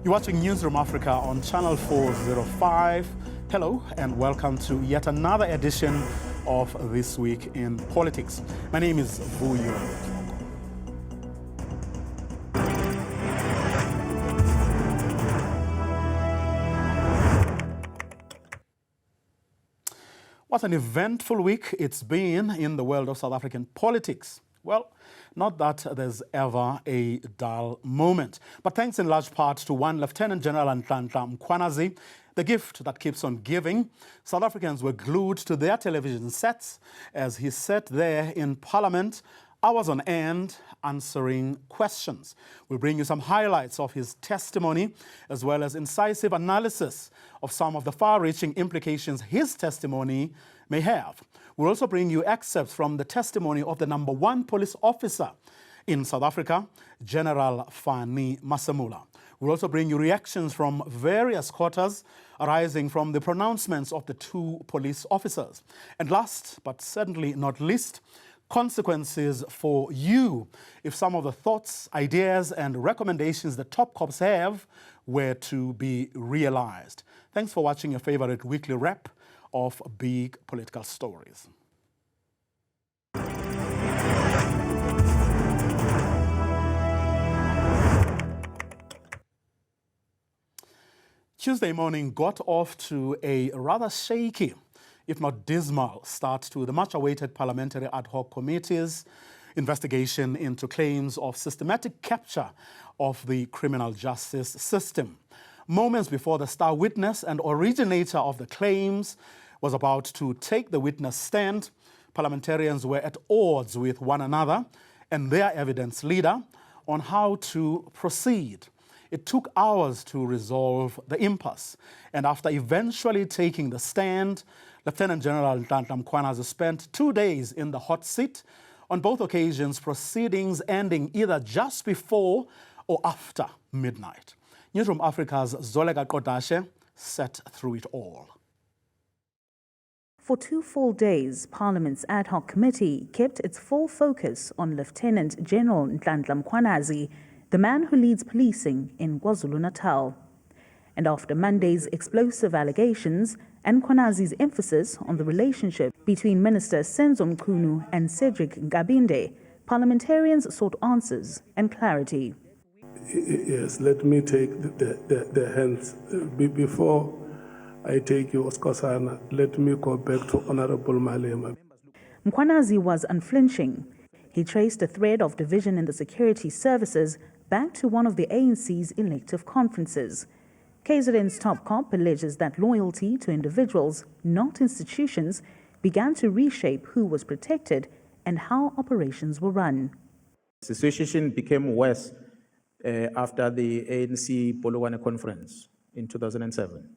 You're watching Newzroom Afrika on channel 405. Hello and welcome to yet another edition of This Week in Politics. My name is Vuyo Mvoko. What an eventful week it's been in the world of South African politics. Well, not that there's ever a dull moment, but thanks in large part to one Lieutenant General Nhlanhla Mkhwanazi, the gift that keeps on giving, South Africans were glued to their television sets as he sat there in Parliament, hours on end, answering questions. We'll bring you some highlights of his testimony, as well as incisive analysis of some of the far-reaching implications his testimony may have. We'll also bring you excerpts from the testimony of the #1 police officer in South Africa, General Fani Masemula. We'll also bring you reactions from various quarters arising from the pronouncements of the 2 police officers. And last, but certainly not least, consequences for you if some of the thoughts, ideas, and recommendations the top cops have were to be realized. Thanks for watching your favorite weekly wrap of big political stories. Tuesday morning got off to a rather shaky, if not dismal, start to the much-awaited Parliamentary Ad Hoc Committee's investigation into claims of systematic capture of the criminal justice system. Moments before the star witness and originator of the claims was about to take the witness stand, parliamentarians were at odds with one another and their evidence leader on how to proceed. It took hours to resolve the impasse, and after eventually taking the stand, Lieutenant General Nhlanhla Mkhwanazi spent 2 days in the hot seat, on both occasions proceedings ending either just before or after midnight. Newzroom Afrika's Zolega Kodashe sat through it all. For 2 full days, Parliament's ad hoc committee kept its full focus on Lieutenant General Nhlanhla Mkhwanazi, the man who leads policing in KwaZulu-Natal. And after Monday's explosive allegations and Mkhwanazi's emphasis on the relationship between Minister Senzo Mchunu and Cedric Nkabinde, parliamentarians sought answers and clarity. Yes, let me take the hands. Before I take you, Oscar, let me go back to Honorable Malema. Mkhwanazi was unflinching. He traced a thread of division in the security services back to one of the ANC's elective conferences. KZN's top cop alleges that loyalty to individuals, not institutions, began to reshape who was protected and how operations were run. The situation became worse after the ANC Polokwane conference in 2007.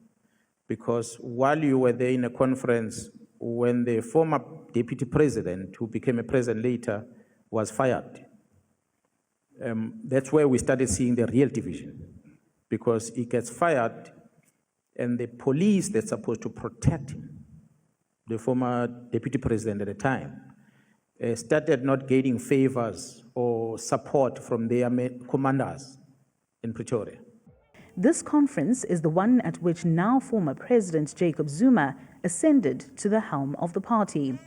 Because while you were there in a conference, when the former deputy president, who became a president later, was fired, that's where we started seeing the real division. Because he gets fired, and the police that's supposed to protect him, the former deputy president at the time, started not getting favors or support from their commanders in Pretoria. This conference is the one at which now former President Jacob Zuma ascended to the helm of the party.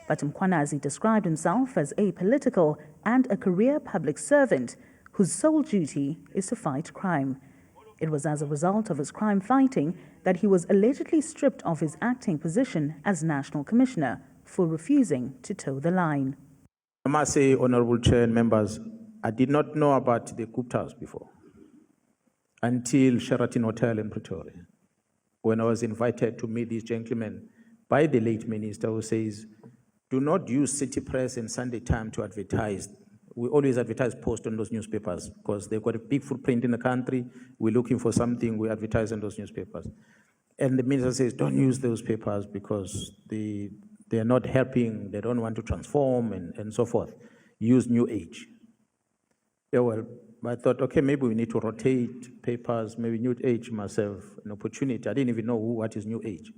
But Mkhwanazi described himself as apolitical and a career public servant whose sole duty is to fight crime. It was as a result of his crime fighting that he was allegedly stripped of his acting position as National Commissioner for refusing to toe the line. I must say, Honorable Chair and members, I did not know about the Guptas before until Sheraton Hotel in Pretoria, when I was invited to meet these gentlemen by the late minister, who says, do not use City Press and Sunday Time to advertise. We always advertise post on those newspapers because they've got a big footprint in the country. We're looking for something, we advertise on those newspapers. And the minister says, don't use those papers because they're not helping, they don't want to transform and so forth. Use New Age. Yeah, well, I thought, okay, maybe we need to rotate papers, maybe New Age must have an opportunity. I didn't even know what is New Age.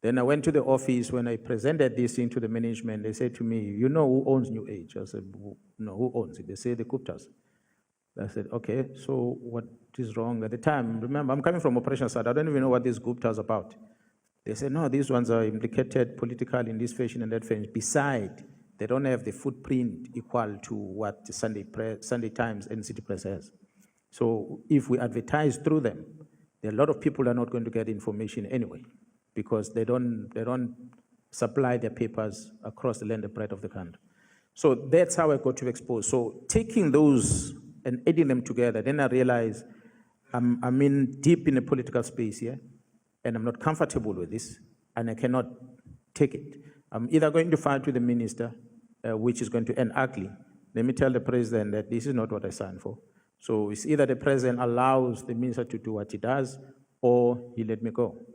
Then I went to the office. When I presented this thing to the management, they said to me, you know who owns New Age? I said, no, who owns it? They say the Guptas. I said, okay, so what is wrong at the time? Remember, I'm coming from operations side. I don't even know what this Gupta is about. They said, no, these ones are implicated politically in this fashion and that fashion. Besides, they don't have the footprint equal to what the Sunday Times and City Press has. So if we advertise through them, there are a lot of people are not going to get information anyway, because they don't supply their papers across the land and breadth of the country. So that's how I got to expose. So taking those and adding them together, then I realized I'm in deep in a political space here, and I'm not comfortable with this, and I cannot take it. I'm either going to fight with the minister, which is going to end ugly. Let me tell the president that this is not what I signed for. So it's either the president allows the minister to do what he does, or he let me go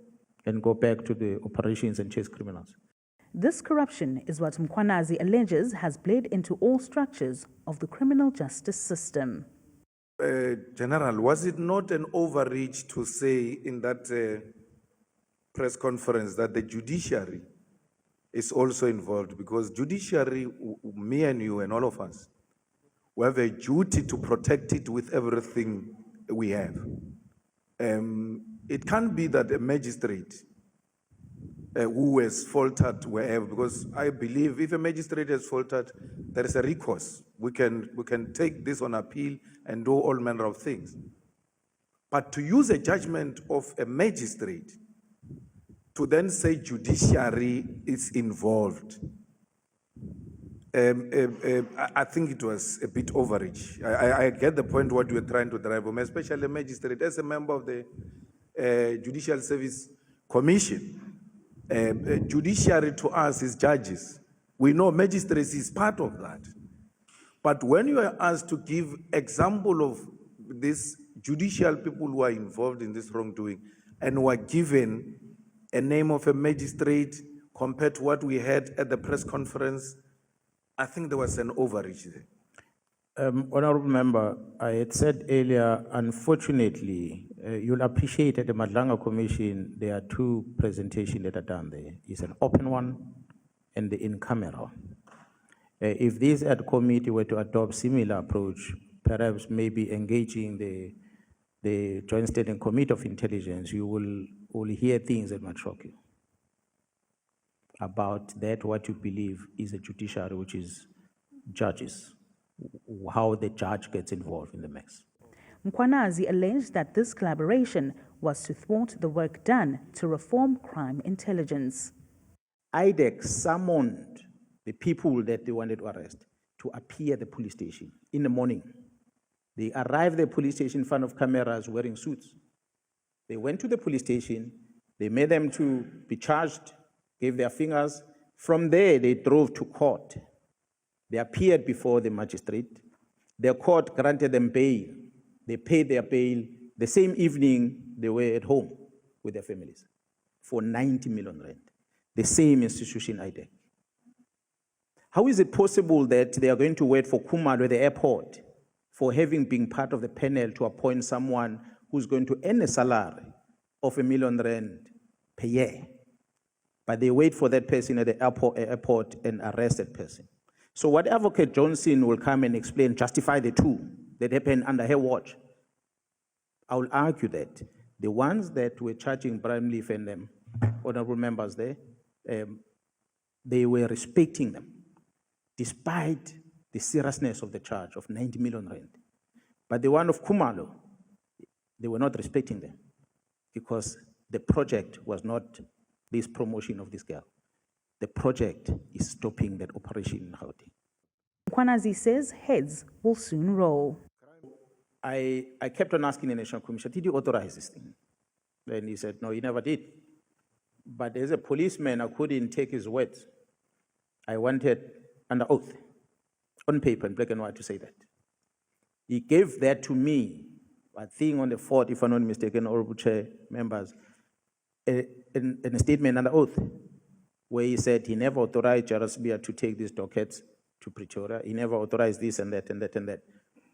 and go back to the operations and chase criminals. This corruption is what Mkhwanazi alleges has bled into all structures of the criminal justice system. General, was it not an overreach to say in that press conference that the judiciary is also involved? Because judiciary, me and you and all of us, we have a duty to protect it with everything we have. It can't be that a magistrate who has faltered wherever, because I believe if a magistrate has faltered, there is a recourse. We can take this on appeal and do all manner of things. But to use a judgment of a magistrate to then say judiciary is involved, I think it was a bit overreach. I get the point what you were trying to drive home, especially a magistrate. As a member of the Judicial Service Commission, judiciary to us is judges. We know magistrates is part of that. But when you are asked to give example of these judicial people who are involved in this wrongdoing and were given a name of a magistrate compared to what we had at the press conference, I think there was an overreach there. Honorable Member, I had said earlier, unfortunately, you'll appreciate at the Madlanga Commission, there are two presentations that are done there. It's an open one and the in-camera. If this ad committee were to adopt similar approach, perhaps maybe engaging the Joint Standing Committee of Intelligence, you will hear things that might shock you about that, what you believe is a judiciary, which is judges, how the judge gets involved in the mix. Mkhwanazi alleged that this collaboration was to thwart the work done to reform crime intelligence. IDEC summoned the people that they wanted to arrest to appear at the police station in the morning. They arrived at the police station in front of cameras wearing suits. They went to the police station, they made them to be charged, gave their fingers. From there, they drove to court. They appeared before the magistrate. The court granted them bail. They paid their bail. The same evening, they were at home with their families for 90 million rand. The same institution, IDEC. How is it possible that they are going to wait for Khumalo at the airport for having been part of the panel to appoint someone who's going to earn a salary of R1 million per year? But they wait for that person at the airport and arrest that person. So what Advocate Johnson will come and explain, justify the two that happened under her watch, I will argue that the ones that were charging Brian Leaf and them, honorable members there, they were respecting them, despite the seriousness of the charge of 90 million rand. But the one of Khumalo, they were not respecting them because the project was not this promotion of this girl. The project is stopping that operation in Gauteng. Mkhwanazi says heads will soon roll. I kept on asking the National Commission, did you authorize this thing? Then he said, no, he never did. But as a policeman, I couldn't take his words. I wanted under oath, on paper, in black and white, to say that. He gave that to me, I think on the 4th, if I'm not mistaken, Honorable Chair members, in a statement under oath, where he said he never authorized Jarasbia to take these dockets to Pretoria. He never authorized this and that and that and that.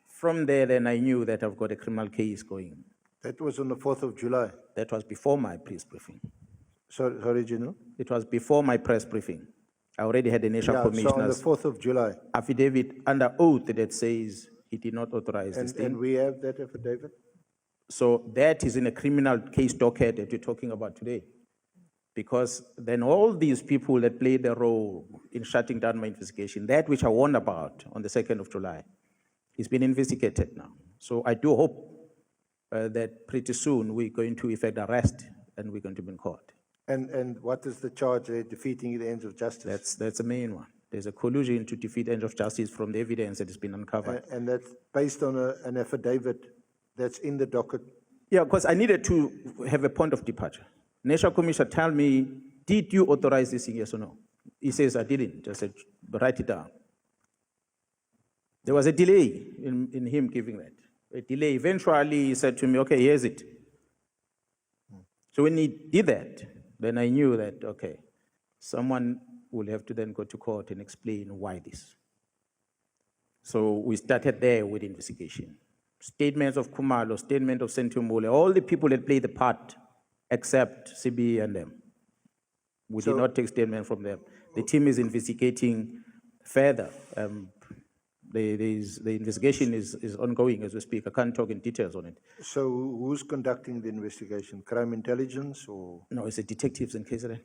From there, then I knew that I've got a criminal case going. That was on the 4th of July. That was before my press briefing. Sorry, General? It was before my press briefing. I already had the National Commissioner's so on the 4th of July. affidavit under oath that says He did not authorize this thing. And we have that affidavit? So that is in a criminal case docket that you're talking about today. Because then all these people that played a role in shutting down my investigation, that which I warned about on the 2nd of July, is being investigated now. So I do hope that pretty soon we're going to effect arrest and we're going to be in court. And what is the charge? They're defeating the ends of justice? That's the main one. There's a collusion to defeat ends of justice from the evidence that has been uncovered. And that's based on an affidavit that's in the docket? Yeah, because I needed to have a point of departure. National Commissioner, tell me, did you authorize this thing, yes or no? He says, I didn't. I said, write it down. There was a delay in him giving that. A delay. Eventually, he said to me, okay, here's it. So when he did that, then I knew that, okay, someone will have to then go to court and explain why this. So we started there with investigation. Statements of Kumalo, statement of Sentumule, all the people that played the part except CB and them. We did not take statement from them. The team is investigating further. The investigation is ongoing as we speak. I can't talk in details on it. So who's conducting the investigation? Crime intelligence or? No, it's the detectives in KZN.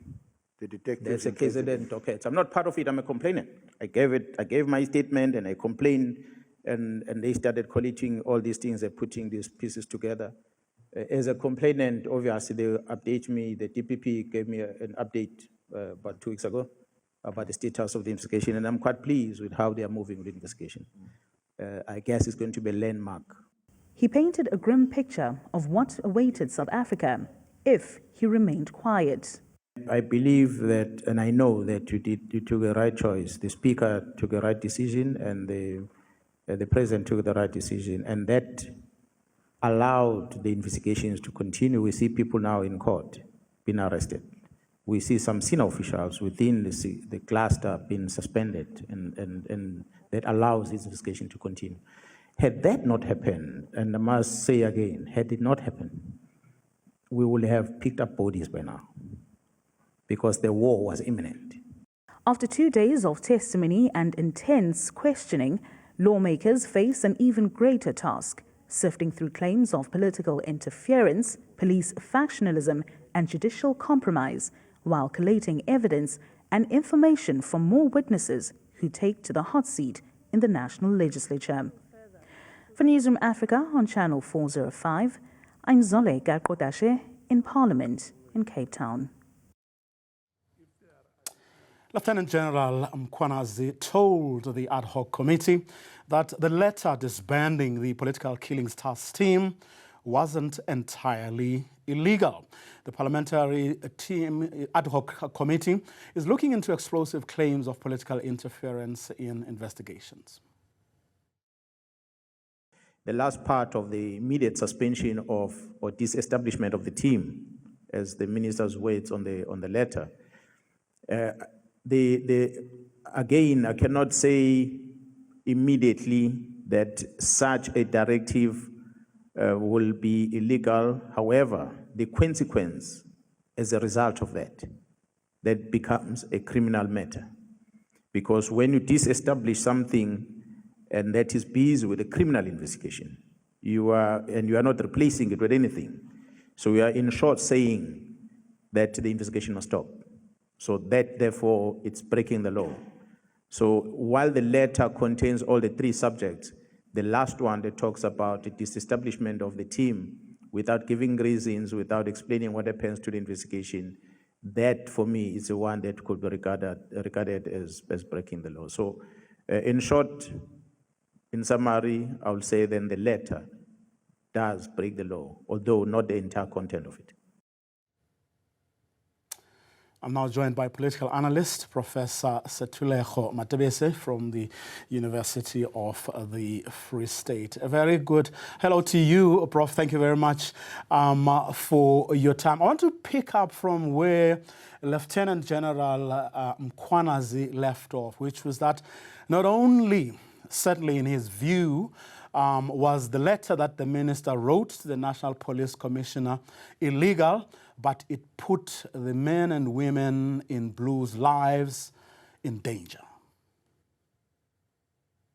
The detectives? There's a KZN docket. I'm not part of it, I'm a complainant. I gave my statement and I complained and they started collating all these things, they're putting these pieces together. As a complainant, obviously, they update me. The DPP gave me an update about 2 weeks ago about the status of the investigation, and I'm quite pleased with how they are moving with the investigation. I guess it's going to be a landmark. He painted a grim picture of what awaited South Africa if he remained quiet. I believe that, and I know that you took the right choice. The Speaker took the right decision, and the President took the right decision, and that allowed the investigations to continue. We see people now in court being arrested. We see some senior officials within the cluster being suspended, and that allows this investigation to continue. Had that not happened, and I must say again, had it not happened, we would have picked up bodies by now, because the war was imminent. After 2 days of testimony and intense questioning, lawmakers face an even greater task: sifting through claims of political interference, police factionalism, and judicial compromise, while collating evidence and information from more witnesses who take to the hot seat in the national legislature. For Newzroom Afrika on Channel 405, I'm Zole Garkodashe in Parliament in Cape Town. Lieutenant General Mkhwanazi told the ad hoc committee that the letter disbanding the political killings task team wasn't entirely illegal. The parliamentary team ad hoc committee is looking into explosive claims of political interference in investigations. The last part of the immediate suspension of or disestablishment of the team, as the minister's words on the letter, again, I cannot say immediately that such a directive will be illegal. However, the consequence as a result of that becomes a criminal matter. Because when you disestablish something and that is busy with a criminal investigation, you are not replacing it with anything. So we are in short saying that the investigation must stop. So that, therefore, it's breaking the law. So while the letter contains all the three subjects, the last one that talks about the disestablishment of the team without giving reasons, without explaining what happens to the investigation, that, for me, is the one that could be regarded as breaking the law. So in short, in summary, I will say then the letter does break the law, although not the entire content of it. I'm now joined by political analyst, Professor Setulego Matebese from the University of the Free State. A very good hello to you, Prof. Thank you very much for your time. I want to pick up from where Lieutenant General Mkhwanazi left off, which was that not only, certainly in his view, was the letter that the minister wrote to the National Police Commissioner illegal, but it put the men and women in Blue's lives in danger.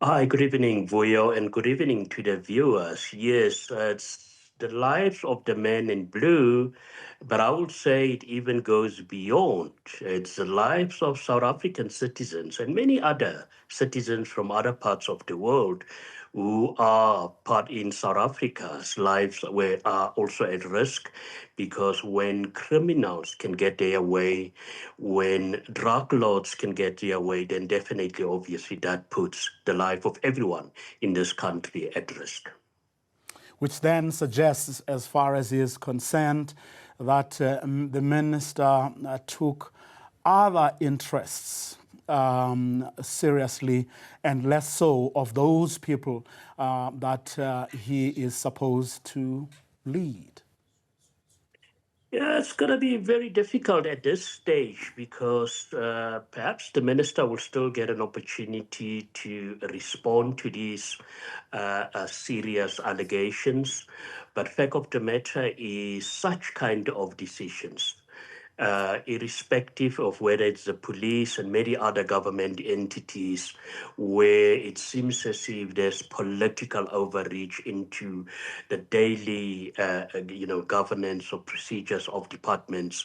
Hi, good evening, Vuyo, and good evening to the viewers. Yes, it's the lives of the men in blue, but I would say it even goes beyond. It's the lives of South African citizens and many other citizens from other parts of the world who are part in South Africa's lives are also at risk, because when criminals can get their way, when drug lords can get their way, then definitely, obviously, that puts the life of everyone in this country at risk. Which then suggests, as far as he is concerned, that the minister took other interests seriously and less so of those people that he is supposed to lead. Yeah, it's going to be very difficult at this stage, because perhaps the minister will still get an opportunity to respond to these serious allegations. But fact of the matter is, such kind of decisions, irrespective of whether it's the police and many other government entities, where it seems as if there's political overreach into the daily, governance or procedures of departments,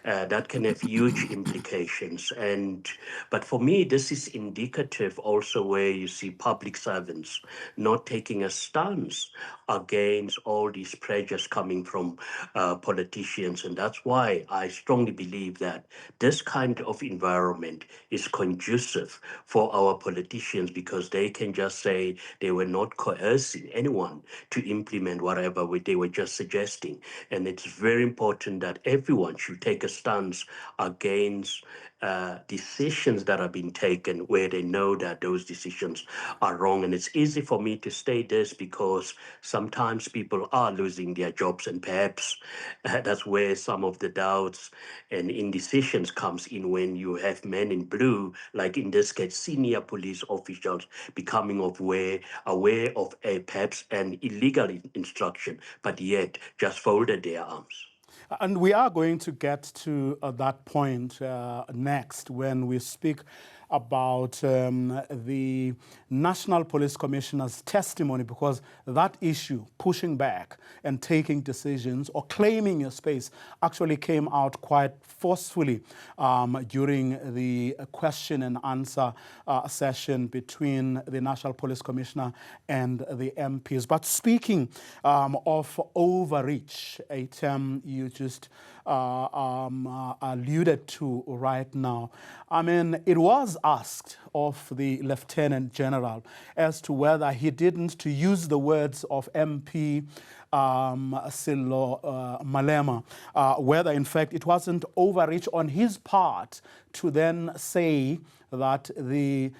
that can have huge implications. But for me, this is indicative also where you see public servants not taking a stance against all these pressures coming from politicians. And that's why I strongly believe that this kind of environment is conducive for our politicians, because they can just say they were not coercing anyone to implement whatever they were just suggesting. And it's very important that everyone should take a stance against decisions that are being taken where they know that those decisions are wrong. And it's easy for me to say this because sometimes people are losing their jobs, and perhaps that's where some of the doubts and indecisions comes in, when you have men in blue, like in this case, senior police officials, becoming aware of perhaps an illegal instruction, but yet just folded their arms. And we are going to get to that point next, when we speak about the National Police Commissioner's testimony, because that issue, pushing back and taking decisions or claiming your space, actually came out quite forcefully during the question and answer session between the National Police Commissioner and the MPs. But speaking of overreach, a term you just alluded to right now. I mean, it was asked of the Lieutenant General as to whether he didn't, to use the words of MP Silo Malema, whether in fact it wasn't overreach on his part to then say that the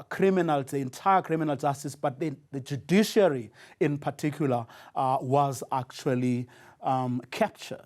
criminals, the entire criminal justice, but the judiciary in particular, was actually captured.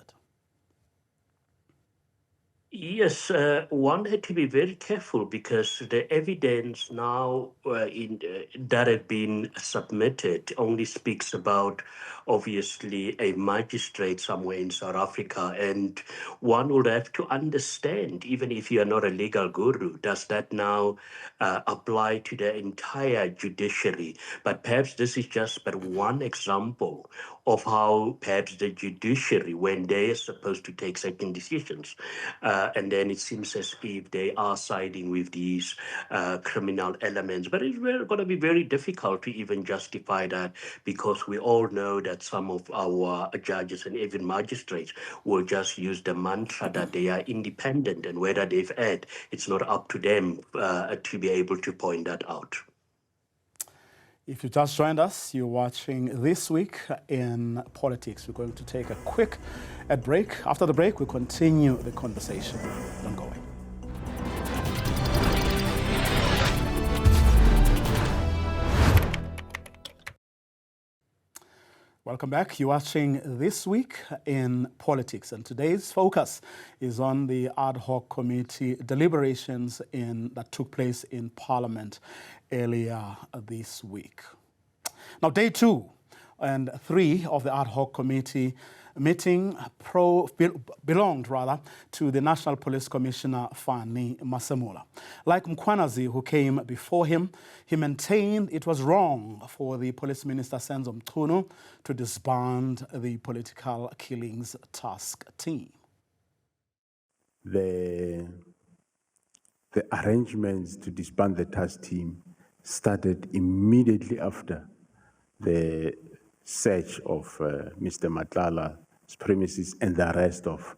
Yes, one had to be very careful, because the evidence now that had been submitted only speaks about, obviously, a magistrate somewhere in South Africa. And one would have to understand, even if you are not a legal guru, does that now apply to the entire judiciary? But perhaps this is just but one example of how perhaps the judiciary, when they are supposed to take certain decisions, and then it seems as if they are siding with these criminal elements. But it's going to be very difficult to even justify that, because we all know that some of our judges and even magistrates will just use the mantra that they are independent, and whether they've erred, it's not up to them to be able to point that out. If you just joined us, you're watching This Week in Politics. We're going to take a quick break. After the break, we'll continue the conversation. Don't go away. Welcome back. You're watching This Week in Politics, and today's focus is on the ad hoc committee deliberations that took place in Parliament earlier this week. Now, day two and 3 of the ad hoc committee meeting belonged to the National Police Commissioner Fani Masemula. Like Mkwanazi, who came before him, he maintained it was wrong for the Police Minister Senzo Mchunu to disband the political killings task team. The arrangements to disband the task team started immediately after the search of Mr. Matlala's premises and the arrest of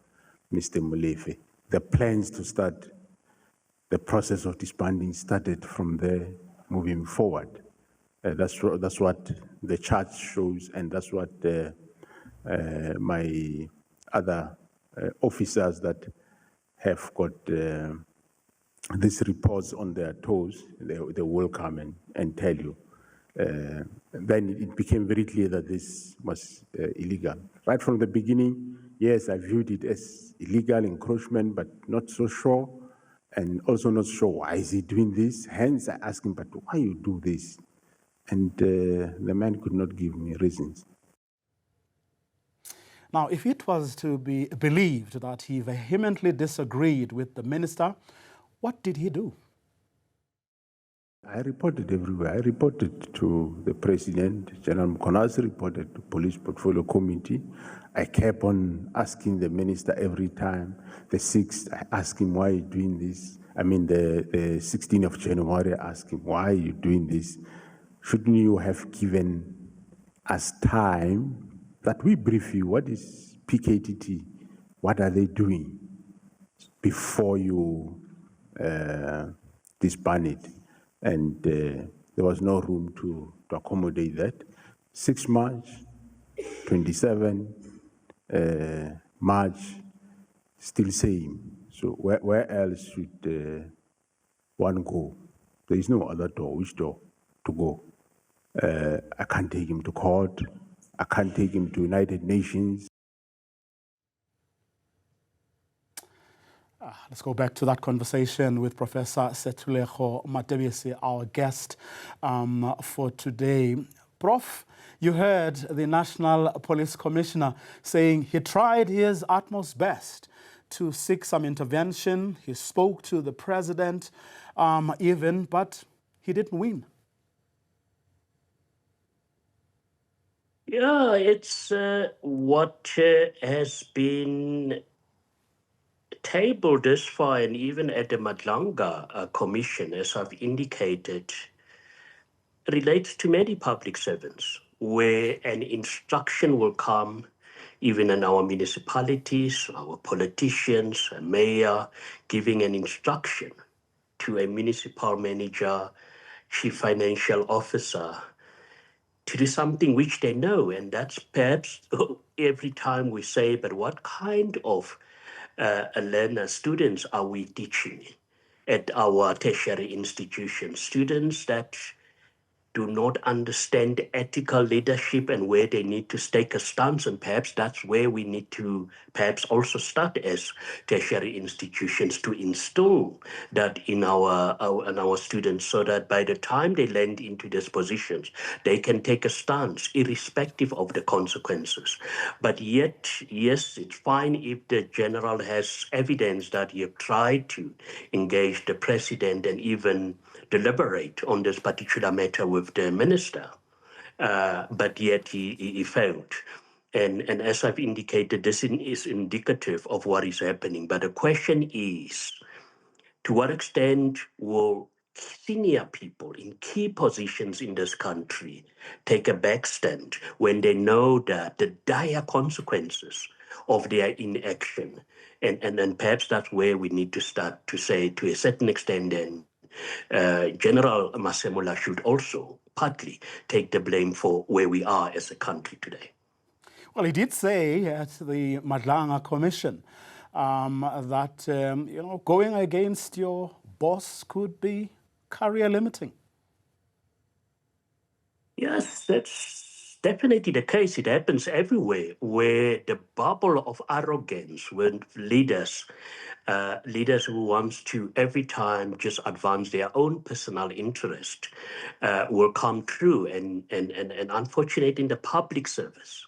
Mr. Molefe. The plans to start the process of disbanding started from there moving forward. That's what the chart shows, and that's what my other officers that have got these reports on their toes, they will come and tell you. Then it became very clear that this was illegal. Right from the beginning, yes, I viewed it as illegal encroachment, but not so sure, and also not sure why is he doing this. Hence, I asked him, but why you do this? And the man could not give me reasons. Now, if it was to be believed that he vehemently disagreed with the minister, what did he do? I reported everywhere. I reported to the President, General Mkonazi, reported to Police Portfolio Committee. I kept on asking the minister every time. The 6th, I asked him, why are you doing this? I mean, the 16th of January, I asked him, why are you doing this? Shouldn't you have given us time that we brief you? What is PKTT? What are they doing before you disband it? And there was no room to accommodate that. 6 March, 27 March, still same. So where else should one go? There is no other door. Which door to go? I can't take him to court. I can't take him to United Nations. Let's go back to that conversation with Professor Setulego Matebesi, our guest for today. Prof, you heard the National Police Commissioner saying he tried his utmost best to seek some intervention. He spoke to the president even, but he didn't win. Yeah, it's what has been tabled this far, and even at the Madlanga Commission, as I've indicated, relates to many public servants, where an instruction will come, even in our municipalities, our politicians, a mayor, giving an instruction to a municipal manager, chief financial officer, to do something which they know. And that's perhaps every time we say, but what kind of learner students are we teaching at our tertiary institutions? Students that do not understand ethical leadership and where they need to take a stance, and perhaps that's where we need to perhaps also start as tertiary institutions to instill that in our students, so that by the time they land into these positions, they can take a stance irrespective of the consequences. But yet, yes, it's fine if the general has evidence that he have tried to engage the president and even deliberate on this particular matter with the minister, but yet he failed. And as I've indicated, this is indicative of what is happening. But the question is, to what extent will senior people in key positions in this country take a backstand when they know that the dire consequences of their inaction? And perhaps that's where we need to start to say, to a certain extent, then, General Masemula should also partly take the blame for where we are as a country today. Well, he did say at the Madlanga Commission that going against your boss could be career limiting. Yes, that's definitely the case. It happens everywhere, where the bubble of arrogance, when leaders leaders who wants to every time just advance their own personal interest will come through and unfortunately in the public service.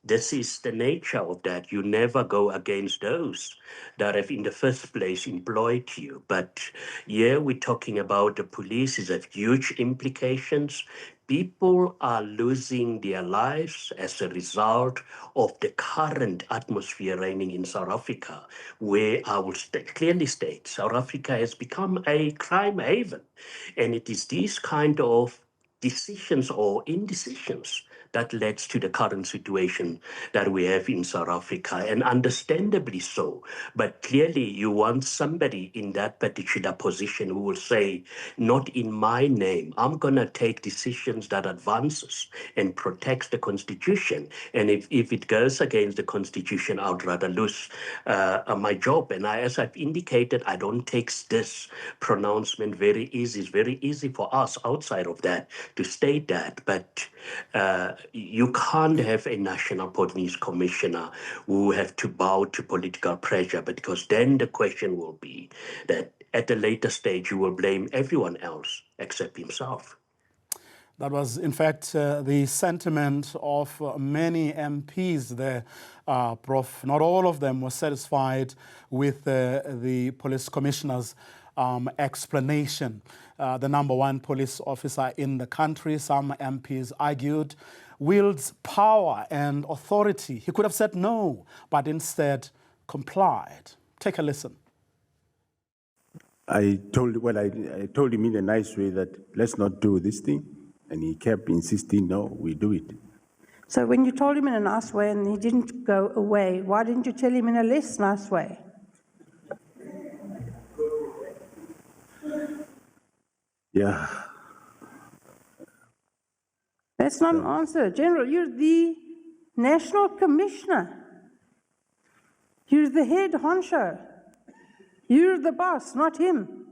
This is the nature of that. You never go against those that have in the first place employed you. But yeah, we're talking about the police. It has huge implications. People are losing their lives as a result of the current atmosphere reigning in South Africa, where I will clearly state South Africa has become a crime haven. And it is these kind of decisions or indecisions that led to the current situation that we have in South Africa, and understandably so. But clearly, you want somebody in that particular position who will say, not in my name, I'm going to take decisions that advances and protects the Constitution. And if it goes against the Constitution, I'd rather lose my job. And as I've indicated, I don't take this pronouncement very easy. It's very easy for us outside of that to state that. But you can't have a national police commissioner who have to bow to political pressure, because then the question will be that at a later stage you will blame everyone else except himself. That was, in fact, the sentiment of many MPs there, Prof. Not all of them were satisfied with the police commissioner's explanation. The #1 police officer in the country, some MPs argued, wields power and authority. He could have said no, but instead complied. Take a listen. I told him in a nice way that let's not do this thing. And he kept insisting, no, we do it. So when you told him in a nice way and he didn't go away, why didn't you tell him in a less nice way? Yeah. That's not an answer. General, you're the National Commissioner. You're the head honcho. You're the boss, not him.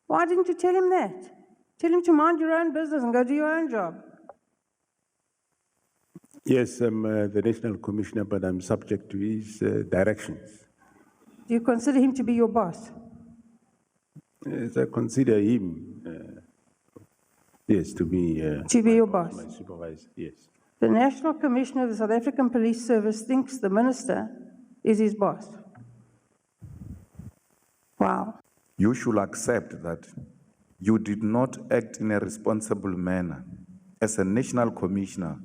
Why didn't you tell him that? Tell him to mind your own business and go do your own job. Yes, I'm the National Commissioner, but I'm subject to his directions. Do you consider him to be your boss? Yes, I consider him, yes, to be your boss. My supervisor, yes. The National Commissioner of the South African Police Service thinks the minister is his boss. Wow. You should accept that you did not act in a responsible manner as a national commissioner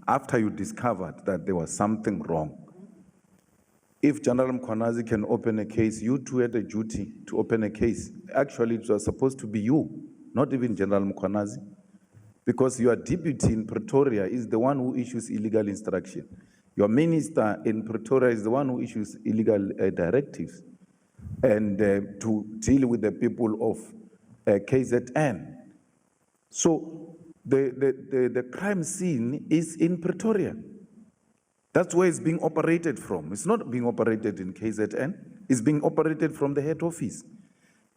after you discovered that there was something wrong. If General Mkhwanazi can open a case, you too had a duty to open a case. Actually, it was supposed to be you, not even General Mkhwanazi, because your deputy in Pretoria is the one who issues illegal instruction. Your minister in Pretoria is the one who issues illegal directives and to deal with the people of KZN. So the crime scene is in Pretoria. That's where it's being operated from. It's not being operated in KZN. It's being operated from the head office.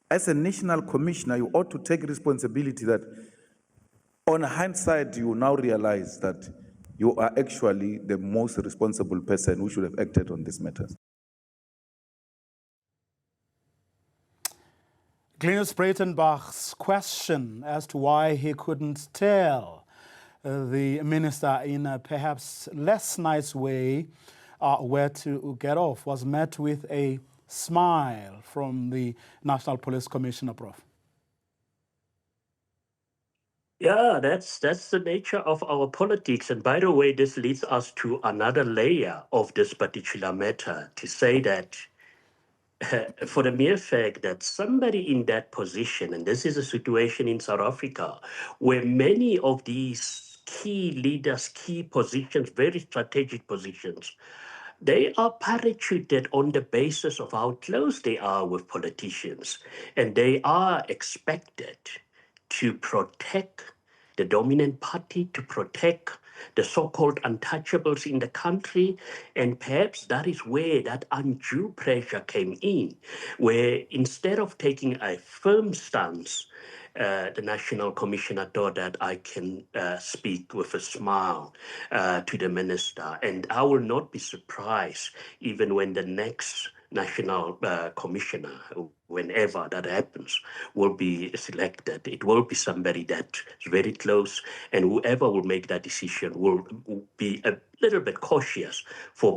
As a national commissioner, you ought to take responsibility that on hindsight, you now realize that you are actually the most responsible person who should have acted on these matters. Glenys Breitenbach's question as to why he couldn't tell the minister in a perhaps less nice way where to get off was met with a smile from the National Police Commissioner, Prof. Yeah, that's the nature of our politics. And by the way, this leads us to another layer of this particular matter, to say that for the mere fact that somebody in that position, and this is a situation in South Africa, where many of these key leaders, key positions, very strategic positions, they are parachuted on the basis of how close they are with politicians. And they are expected to protect the dominant party, to protect the so-called untouchables in the country. And perhaps that is where that undue pressure came in, where instead of taking a firm stance, the National Commissioner thought that I can speak with a smile to the minister. And I will not be surprised even when the next national commissioner, whenever that happens, will be selected. It will be somebody that is very close, and whoever will make that decision will be a little bit cautious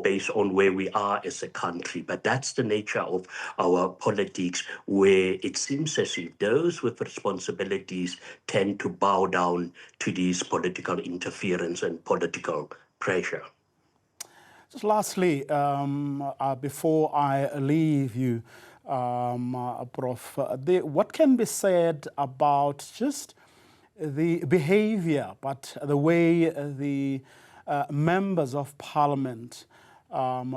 based on where we are as a country. But that's the nature of our politics, where it seems as if those with responsibilities tend to bow down to these political interference and political pressure. Just lastly, before I leave you, Prof, what can be said about just the behavior, but the way the members of parliament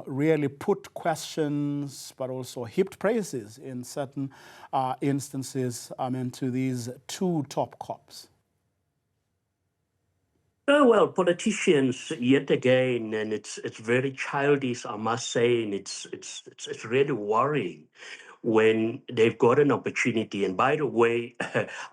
really put questions, but also heaped praises in certain instances to these two top cops? Oh, well, politicians, yet again, and it's very childish, I must say, and it's really worrying when they've got an opportunity. And by the way,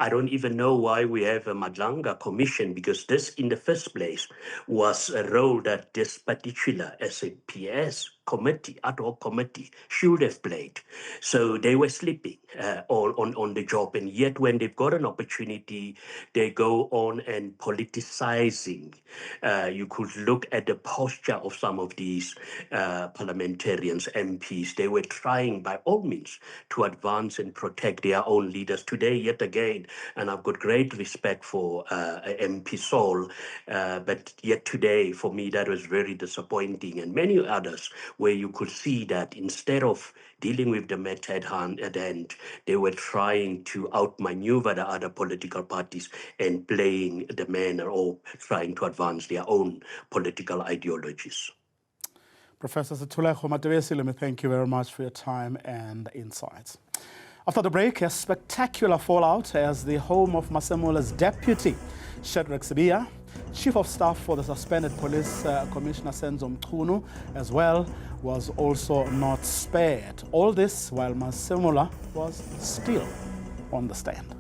I don't even know why we have a Madlanga commission, because this, in the first place, was a role that this particular SAPS committee, ad hoc committee, should have played. So they were sleeping on the job, and yet when they've got an opportunity, they go on and politicizing. You could look at the posture of some of these parliamentarians, MPs. They were trying by all means to advance and protect their own leaders. Today, yet again, and I've got great respect for MP Saul, but yet today, for me, that was very disappointing, and many others, where you could see that instead of dealing with the matter at hand, they were trying to outmaneuver the other political parties and playing the manner or trying to advance their own political ideologies. Professor Setulego Matebesi, let me thank you very much for your time and insights. After the break, a spectacular fallout as the home of Masemula's deputy, Shadrack Sibiya, Chief of Staff for the suspended Police Commissioner Senzo Mchunu, as well, was also not spared. All this while Masemula was still on the stand.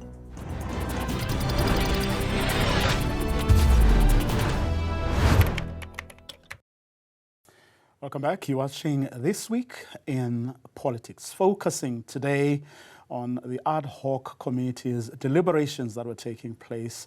Welcome back. You're watching This Week in Politics, focusing today on the ad hoc committee's deliberations that were taking place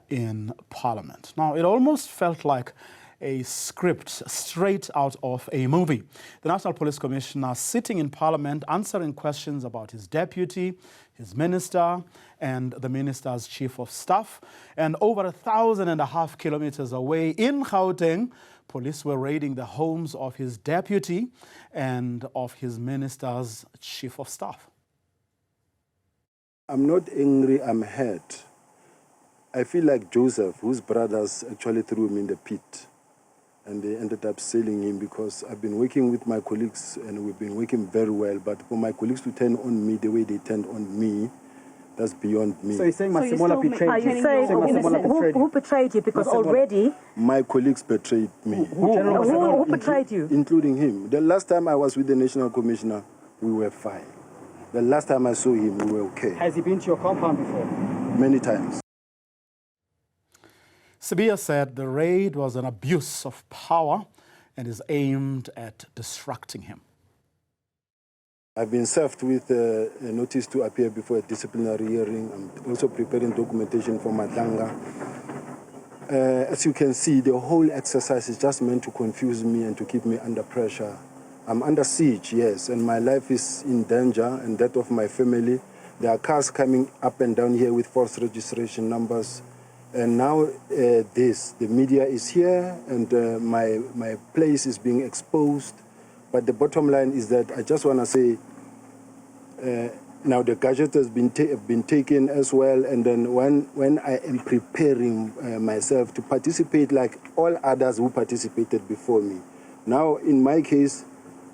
in Parliament. Now, it almost felt like a script straight out of a movie. The National Police Commissioner sitting in Parliament answering questions about his deputy, his minister, and the minister's chief of staff. And over 1,500 kilometers away in Gauteng, police were raiding the homes of his deputy and of his minister's chief of staff. I'm not angry, I'm hurt. I feel like Joseph, whose brothers actually threw him in the pit, and they ended up selling him, because I've been working with my colleagues and we've been working very well, but for my colleagues to turn on me the way they turned on me, that's beyond me. So you're saying Masemola betrayed you? Are you saying who betrayed you? Because already... My colleagues betrayed me. Who betrayed you? Including him. The last time I was with the National Commissioner, we were fine. The last time I saw him, we were okay. Has he been to your compound before? Many times. Sibiya said the raid was an abuse of power and is aimed at distracting him. I've been served with a notice to appear before a disciplinary hearing. I'm also preparing documentation for Madlanga. As you can see, the whole exercise is just meant to confuse me and to keep me under pressure. I'm under siege, yes, and my life is in danger, and that of my family. There are cars coming up and down here with false registration numbers. And now the media is here, and my place is being exposed. But the bottom line is that I just want to say, now the gadget has been taken as well, and then when I am preparing myself to participate like all others who participated before me, now in my case,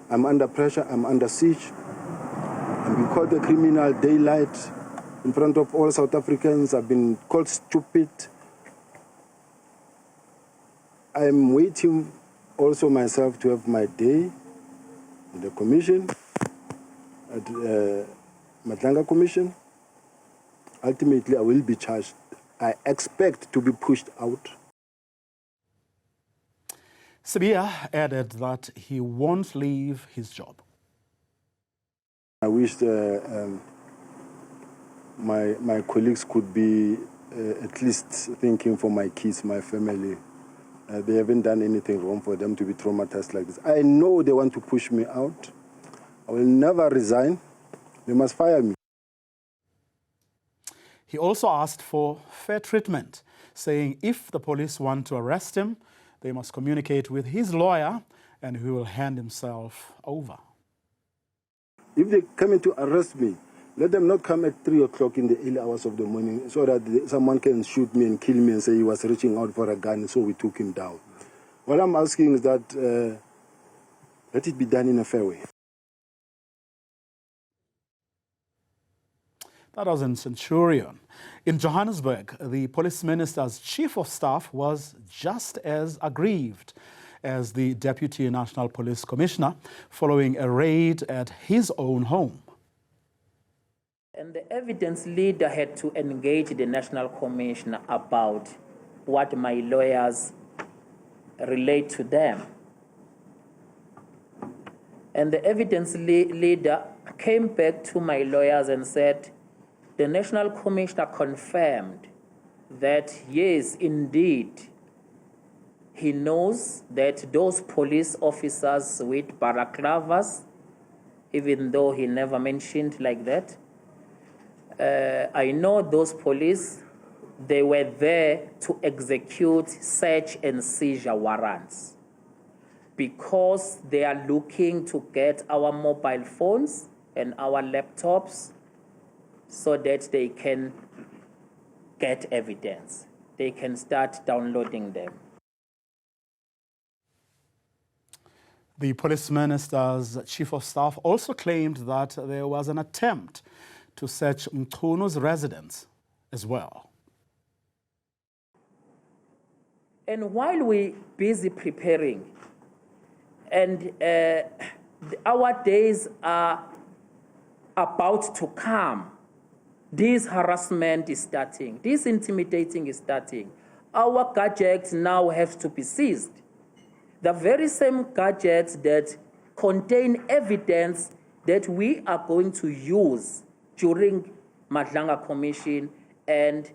I'm under pressure, I'm under siege, I'm being called a criminal daylight in front of all South Africans. I've been called stupid. I'm waiting also myself to have my day in the commission, at Madlanga Commission. Ultimately, I will be charged. I expect to be pushed out. Sibiya added that he won't leave his job. I wish my colleagues could be at least thinking for my kids, my family. They haven't done anything wrong for them to be traumatized like this. I know they want to push me out. I will never resign. They must fire me. He also asked for fair treatment, saying if the police want to arrest him, they must communicate with his lawyer and he will hand himself over. If they come in to arrest me, let them not come at 3 o'clock in the early hours of the morning so that someone can shoot me and kill me and say he was reaching out for a gun, so we took him down. What I'm asking is that let it be done in a fair way. That was in Centurion. In Johannesburg, the police minister's chief of staff was just as aggrieved as the Deputy National Police Commissioner following a raid at his own home. And the evidence leader had to engage the National Commissioner about what my lawyers relate to them. And the evidence leader came back to my lawyers and said, the National Commissioner confirmed that, yes, indeed, he knows that those police officers with balaclavas, even though he never mentioned like that, I know those police, they were there to execute search and seizure warrants because they are looking to get our mobile phones and our laptops so that they can get evidence. They can start downloading them. The police minister's chief of staff also claimed that there was an attempt to search Mkhunu's residence as well. And while we're busy preparing, and our days are about to come, this harassment is starting, this intimidating is starting. Our gadgets now have to be seized. The very same gadgets that contain evidence that we are going to use during Madlanga Commission and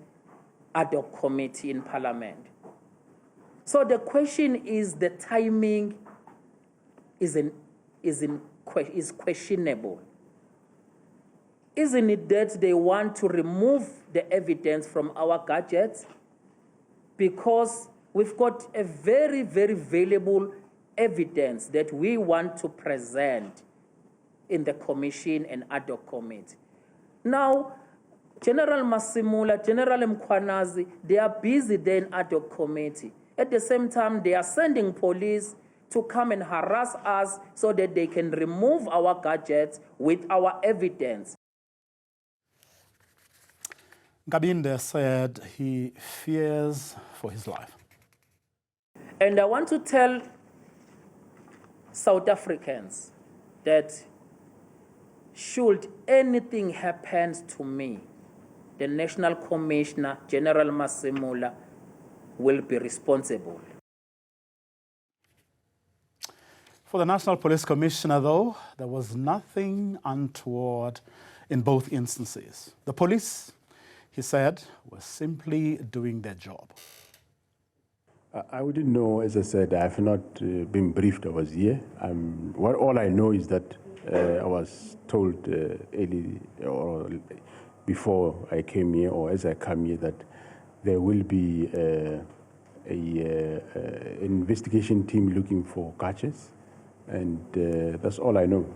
ad hoc committee in Parliament. So the question is, the timing is questionable. Isn't it that they want to remove the evidence from our gadgets? Because we've got a very, very valuable evidence that we want to present in the commission and ad hoc committee. Now, General Masimula, General Mkhwanazi, they are busy there in ad hoc committee. At the same time, they are sending police to come and harass us so that they can remove our gadgets with our evidence. Gabinde said he fears for his life. And I want to tell South Africans that should anything happen to me, the National Commissioner, General Masimula, will be responsible. For the National Police Commissioner, though, there was nothing untoward in both instances. The police, he said, were simply doing their job. I wouldn't know, as I said, I have not been briefed. I was here. All I know is that I was told early or before I came here, or as I come here, that there will be an investigation team looking for catches, and that's all I know.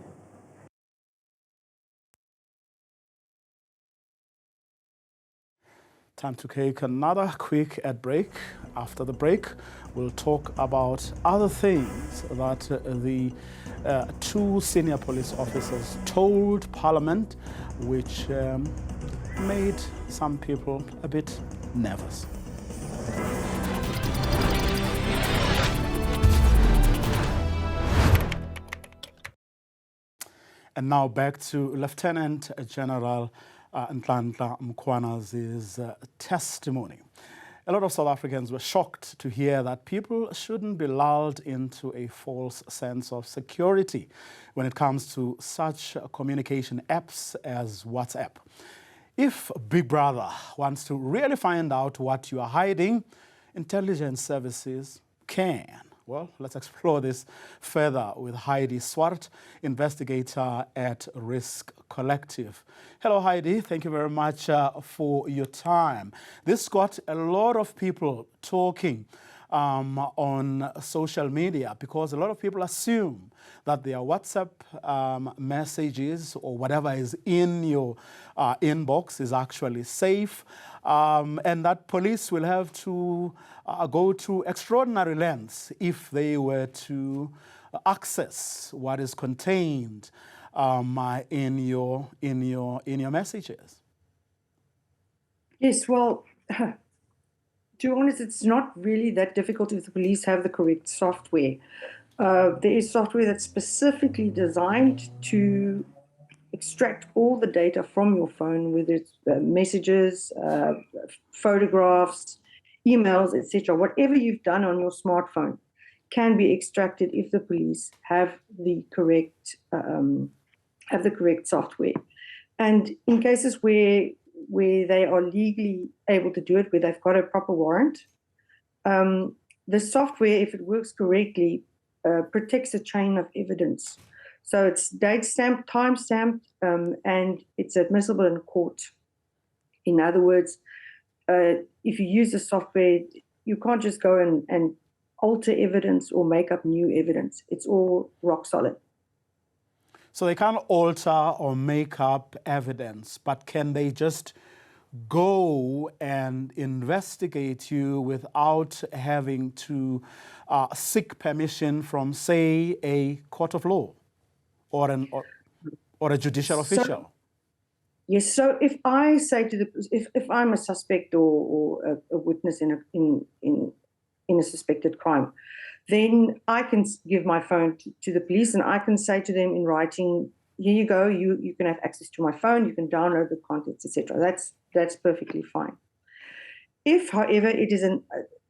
Time to take another quick ad break. After the break, we'll talk about other things that the two senior police officers told Parliament, which made some people a bit nervous. And now back to Lieutenant General Nhlanhla Mkhwanazi's testimony. A lot of South Africans were shocked to hear that people shouldn't be lulled into a false sense of security when it comes to such communication apps as WhatsApp. If Big Brother wants to really find out what you are hiding, intelligence services can. Well, let's explore this further with Heidi Swart, investigator at Risk Collective. Hello, Heidi. Thank you very much for your time. This got a lot of people talking on social media because a lot of people assume that their WhatsApp messages or whatever is in your inbox is actually safe, and that police will have to go to extraordinary lengths if they were to access what is contained in your messages. Yes, well, to be honest, it's not really that difficult if the police have the correct software. There is software that's specifically designed to extract all the data from your phone, whether it's messages, photographs, emails, etc. Whatever you've done on your smartphone can be extracted if the police have the correct software. And in cases where they are legally able to do it, where they've got a proper warrant, the software, if it works correctly, protects a chain of evidence. So it's date stamped, time stamped, and it's admissible in court. In other words, if you use the software, you can't just go and alter evidence or make up new evidence. It's all rock solid. So they can't alter or make up evidence, but can they just go and investigate you without having to seek permission from, say, a court of law or a judicial official? Yes. So if I say to if I'm a suspect or a witness in a suspected crime, then I can give my phone to the police and I can say to them in writing, here you go, you can have access to my phone, you can download the contents, etc. That's perfectly fine. If, however, it is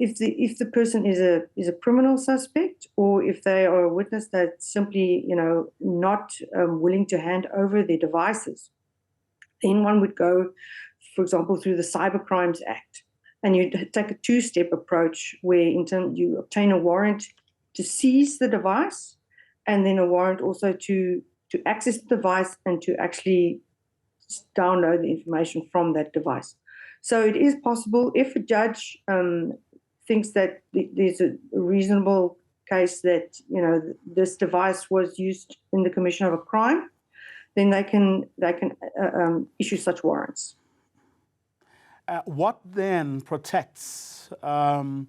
if the person is a criminal suspect, or if they are a witness that's simply not willing to hand over their devices, then one would go, for example, through the Cybercrimes Act, and you take a two-step approach where you obtain a warrant to seize the device, and then a warrant also to access the device and to actually download the information from that device. So it is possible if a judge thinks that there's a reasonable case that this device was used in the commission of a crime, then they can issue such warrants. What then protects an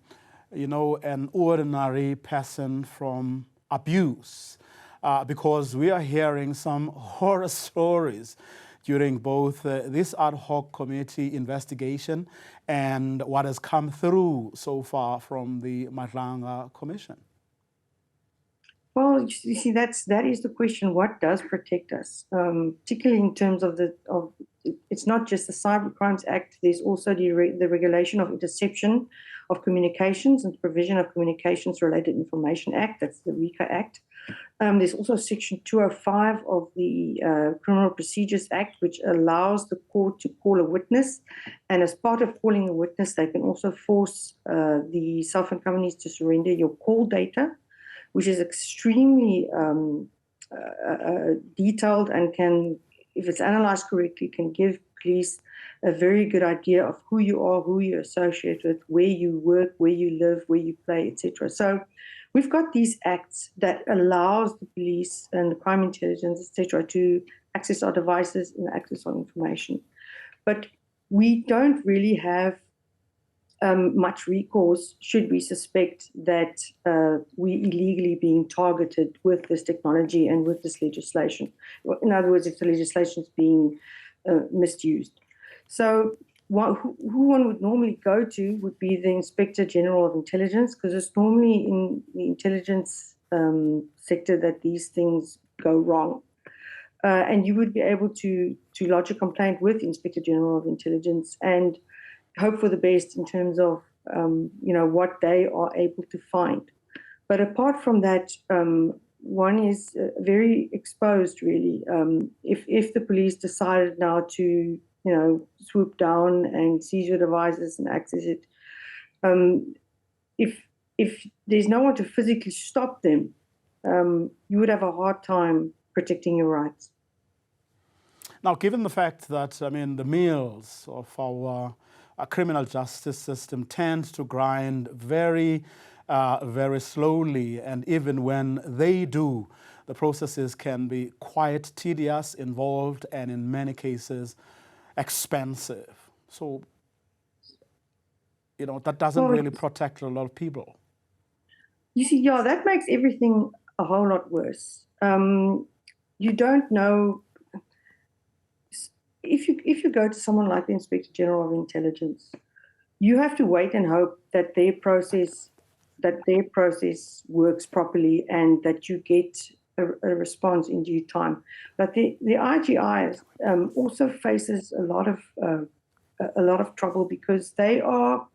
ordinary person from abuse? Because we are hearing some horror stories during both this ad hoc committee investigation and what has come through so far from the Madlanga Commission. Well, you see, that is the question. What does protect us, particularly in terms of it's not just the Cybercrimes Act. There's also the Regulation of Interception of Communications and Provision of Communications-Related Information Act. That's the RICA Act. There's also Section 205 of the Criminal Procedures Act, which allows the court to call a witness. And as part of calling a witness, they can also force the cell phone companies to surrender your call data, which is extremely detailed and can, if it's analyzed correctly, can give police a very good idea of who you are, who you associate with, where you work, where you live, where you play, etc. So we've got these acts that allows the police and the crime intelligence, etc., to access our devices and access our information. But we don't really have much recourse should we suspect that we're illegally being targeted with this technology and with this legislation. In other words, if the legislation is being misused. So who one would normally go to would be the Inspector General of Intelligence, because it's normally in the intelligence sector that these things go wrong. And you would be able to lodge a complaint with the Inspector General of Intelligence and hope for the best in terms of what they are able to find. But apart from that, one is very exposed, really. If the police decided now to, swoop down and seize your devices and access it, if there's no one to physically stop them, you would have a hard time protecting your rights. Now, given the fact that, the mills of our criminal justice system tend to grind very, very slowly, and even when they do, the processes can be quite tedious, involved, and in many cases, expensive. So, that doesn't really protect a lot of people. You see, that makes everything a whole lot worse. You don't know. If you go to someone like the Inspector General of Intelligence, you have to wait and hope that their process works properly and that you get a response in due time. But the IGI also faces a lot of trouble because they are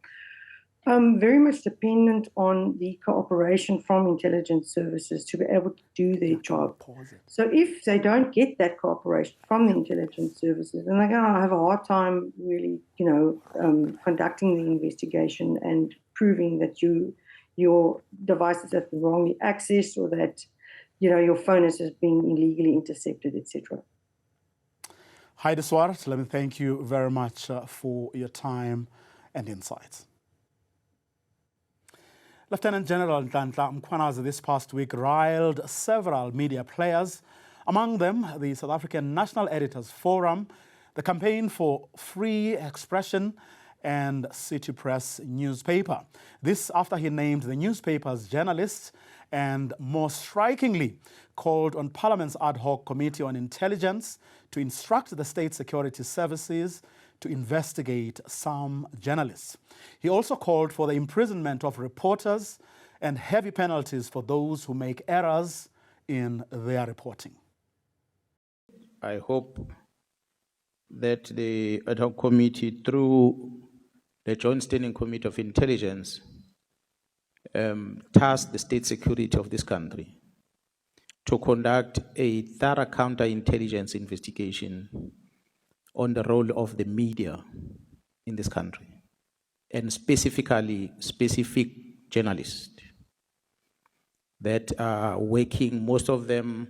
very much dependent on the cooperation from intelligence services to be able to do their job. So if they don't get that cooperation from the intelligence services, then they're going to have a hard time really, conducting the investigation and proving that your devices have been wrongly accessed or that, your phone has been illegally intercepted, etc. Heidi Swart, let me thank you very much for your time and insights. Lieutenant General Nhlanhla Mkhwanazi this past week riled several media players, among them the South African National Editors Forum, the Campaign for Free Expression, and City Press newspaper. This after he named the newspaper's journalists and, more strikingly, called on Parliament's Ad Hoc Committee on Intelligence to instruct the state security services to investigate some journalists. He also called for the imprisonment of reporters and heavy penalties for those who make errors in their reporting. I hope that the Ad Hoc Committee, through the Joint Standing Committee of Intelligence, tasked the state security of this country to conduct a thorough counterintelligence investigation on the role of the media in this country, and specifically specific journalists that are working. Most of them,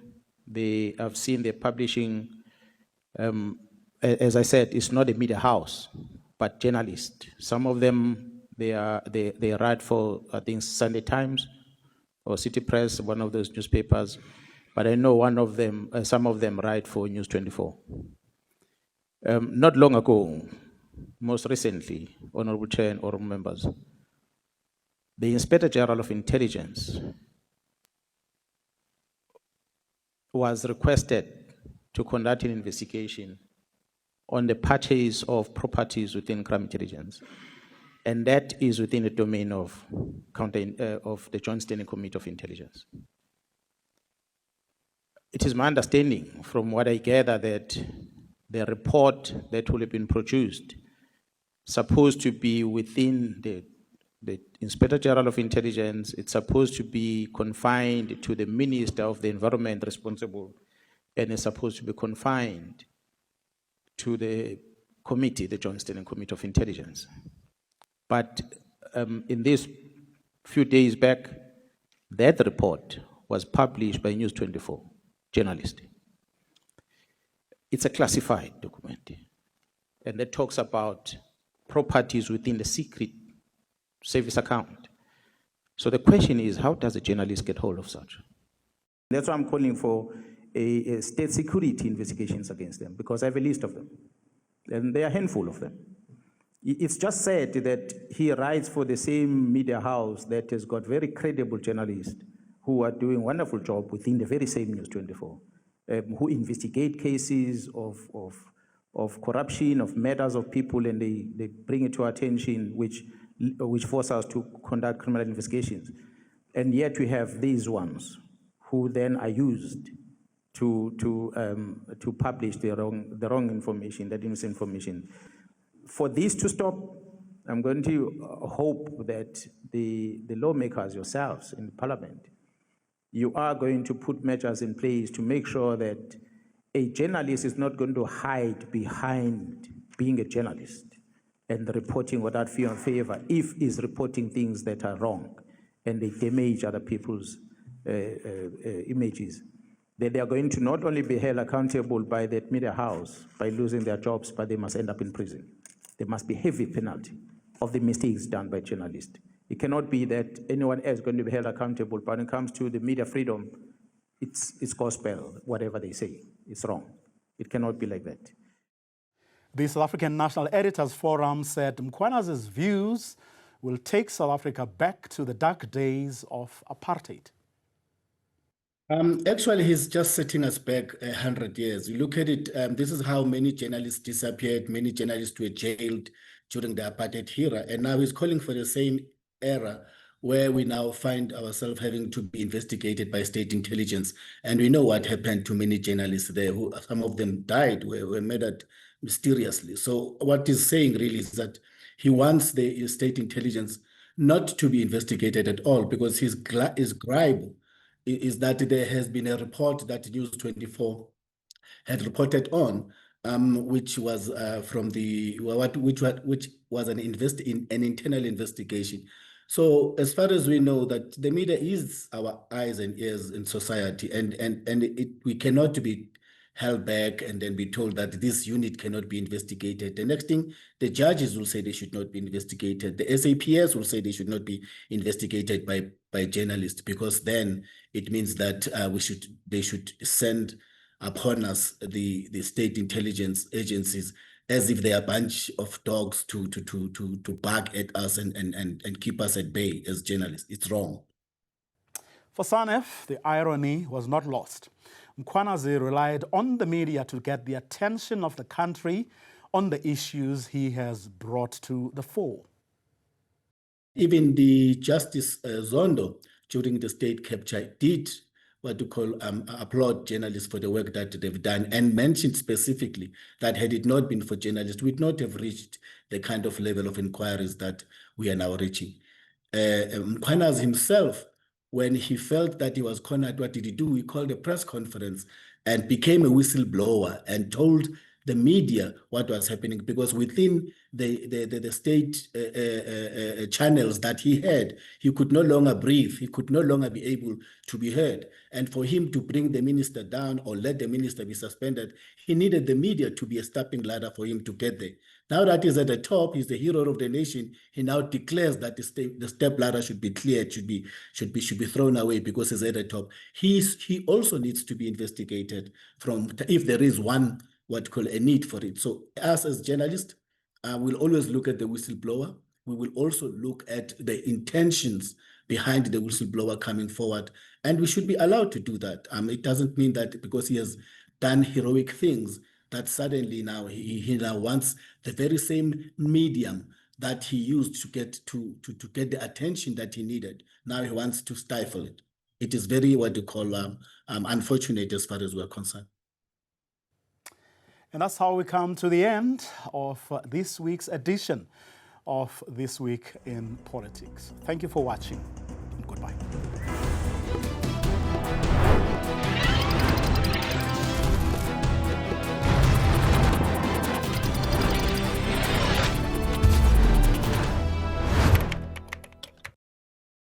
I've seen they're publishing, as I said, it's not a media house, but journalists. Some of them, they write for, I think, Sunday Times or City Press, one of those newspapers, but I know one of them, some of them write for News 24. Not long ago, most recently, Honorable Chair and Honorable Members, the Inspector General of Intelligence was requested to conduct an investigation on the purchase of properties within crime intelligence, and that is within the domain of the Joint Standing Committee of Intelligence. It is my understanding, from what I gather, that the report that will have been produced supposed to be within the Inspector General of Intelligence. It's supposed to be confined to the Minister of the Environment responsible, and it's supposed to be confined to the committee, the Joint Standing Committee of Intelligence. But in this few days back, that report was published by News 24 journalist. It's a classified document, and that talks about properties within the secret service account. So the question is, how does a journalist get hold of such? That's why I'm calling for a state security investigations against them, because I have a list of them, and there are a handful of them. It's just said that he writes for the same media house that has got very credible journalists who are doing a wonderful job within the very same News 24, who investigate cases of corruption, of murders of people, and they bring it to our attention, which force us to conduct criminal investigations. And yet we have these ones who then are used to publish the wrong information, that misinformation. For this to stop, I'm going to hope that the lawmakers yourselves in Parliament, you are going to put measures in place to make sure that a journalist is not going to hide behind being a journalist and reporting without fear and favor if he's reporting things that are wrong and they damage other people's images. That they are going to not only be held accountable by that media house by losing their jobs, but they must end up in prison. There must be heavy penalty of the mistakes done by journalists. It cannot be that anyone else is going to be held accountable, but when it comes to the media freedom, it's gospel, whatever they say. It's wrong. It cannot be like that. The South African National Editors Forum said Mkhwanazi's views will take South Africa back to the dark days of apartheid. Actually, he's just setting us back 100 years. You look at it, this is how many journalists disappeared, many journalists were jailed during the apartheid era, and now he's calling for the same era where we now find ourselves having to be investigated by state intelligence. And we know what happened to many journalists there, who some of them died, were murdered mysteriously. So what he's saying really is that he wants the state intelligence not to be investigated at all, because his gripe is that there has been a report that News 24 had reported on, which was from the which was an internal investigation. So as far as we know, that the media is our eyes and ears in society, and we cannot be held back and then be told that this unit cannot be investigated. The next thing, the judges will say they should not be investigated. The SAPS will say they should not be investigated by journalists, because then it means that they should send upon us the state intelligence agencies as if they are a bunch of dogs to bark at us and keep us at bay as journalists. It's wrong. For SANEF, the irony was not lost. Mkhwanazi relied on the media to get the attention of the country on the issues he has brought to the fore. Even the Justice Zondo, during the state capture, did what you call applaud journalists for the work that they've done, and mentioned specifically that had it not been for journalists, we'd not have reached the kind of level of inquiries that we are now reaching. Mkhwanazi himself, when he felt that he was cornered, what did he do? He called a press conference and became a whistleblower and told the media what was happening, because within the state channels that he had, he could no longer breathe. He could no longer be able to be heard. And for him to bring the minister down or let the minister be suspended, he needed the media to be a stepping ladder for him to get there. Now that he's at the top, he's the hero of the nation. He now declares that the step ladder should be cleared, should be thrown away because he's at the top. He also needs to be investigated from, if there is one, what you call a need for it. So us as journalists, we'll always look at the whistleblower. We will also look at the intentions behind the whistleblower coming forward, and we should be allowed to do that. It doesn't mean that because he has done heroic things that suddenly now he now wants the very same medium that he used to get the attention that he needed. Now he wants to stifle it. It is very, what you call, unfortunate as far as we're concerned. And that's how we come to the end of this week's edition of This Week in Politics. Thank you for watching, and goodbye.